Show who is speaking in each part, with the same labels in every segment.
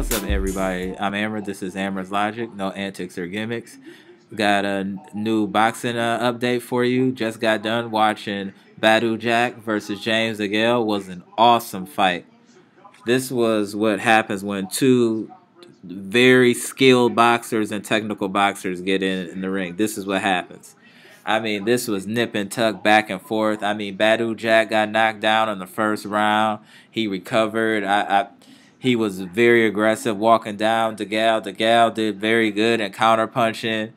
Speaker 1: What's up, everybody? I'm Amber. This is Amber's Logic. No antics or gimmicks. Got a new boxing update for you. Just got done watching Badou Jack versus James Degale. Was an awesome fight. This was what happens when two very skilled boxers and technical boxers get in the ring. This is what happens. I mean, this was nip and tuck back and forth. I mean, Badou Jack got knocked down in the first round. He recovered. He was very aggressive walking down Degale. Degale did very good at counterpunching.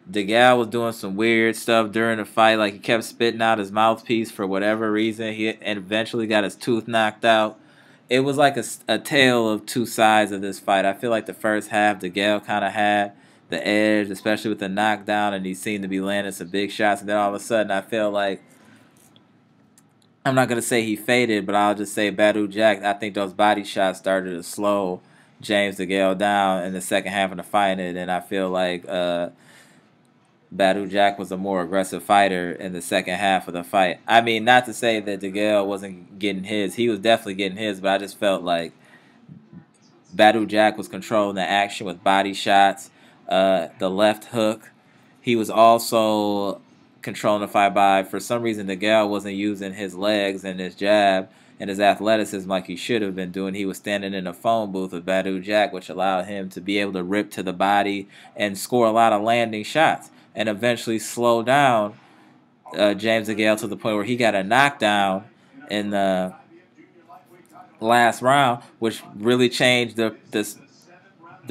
Speaker 1: Degale was doing some weird stuff during the fight. Like, he kept spitting out his mouthpiece for whatever reason. And eventually got his tooth knocked out. It was like a tale of two sides of this fight. I feel like the first half, Degale kind of had the edge, especially with the knockdown, and he seemed to be landing some big shots. And then all of a sudden, I feel like, I'm not going to say he faded, but I'll just say Badou Jack, I think those body shots started to slow James Degale down in the second half of the fight. And I feel like Badou Jack was a more aggressive fighter in the second half of the fight. I mean, not to say that Degale wasn't getting his. He was definitely getting his, but I just felt like Badou Jack was controlling the action with body shots, the left hook. He was also controlling the fight by, for some reason, Degale wasn't using his legs and his jab and his athleticism like he should have been doing. He was standing in a phone booth with Badou Jack, which allowed him to be able to rip to the body and score a lot of landing shots and eventually slow down James Degale to the point where he got a knockdown in the last round, which really changed the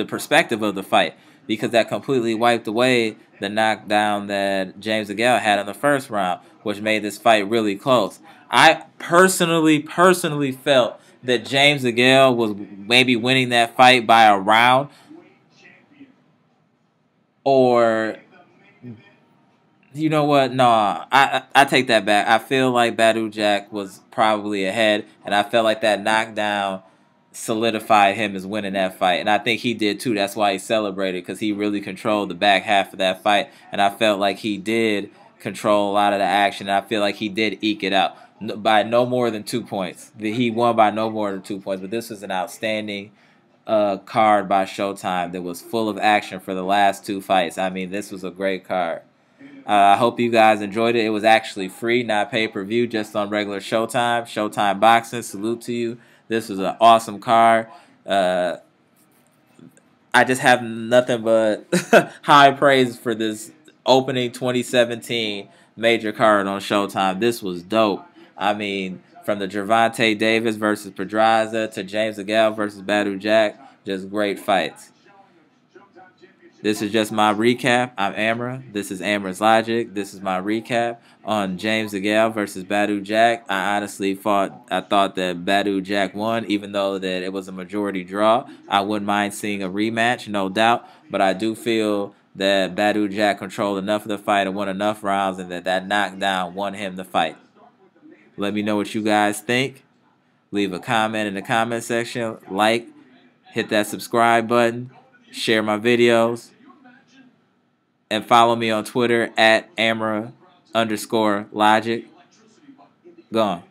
Speaker 1: perspective of the fight, because that completely wiped away the knockdown that James Degale had in the first round, which made this fight really close. I personally felt that James Degale was maybe winning that fight by a round, or, you know what? No, I take that back. I feel like Badou Jack was probably ahead, and I felt like that knockdown solidified him as winning that fight. And I think he did too. That's why he celebrated, because he really controlled the back half of that fight. And I felt like he did control a lot of the action. And I feel like he did eke it out by no more than 2 points. He won by no more than 2 points. But this was an outstanding card by Showtime that was full of action for the last two fights. I mean, this was a great card. I hope you guys enjoyed it. It was actually free, not pay-per-view, just on regular Showtime. Showtime Boxing, salute to you. This was an awesome card. I just have nothing but high praise for this opening 2017 major card on Showtime. This was dope. I mean, from the Gervonta Davis versus Pedraza to James Degale versus Badou Jack, just great fights. This is just my recap. I'm Amra. This is Amra's Logic. This is my recap on James Degale versus Badou Jack. I honestly thought that Badou Jack won, even though that it was a majority draw. I wouldn't mind seeing a rematch, no doubt. But I do feel that Badou Jack controlled enough of the fight and won enough rounds, and that knockdown won him the fight. Let me know what you guys think. Leave a comment in the comment section. Like, hit that subscribe button. Share my videos, and follow me on Twitter at Amra_Logic. Gone.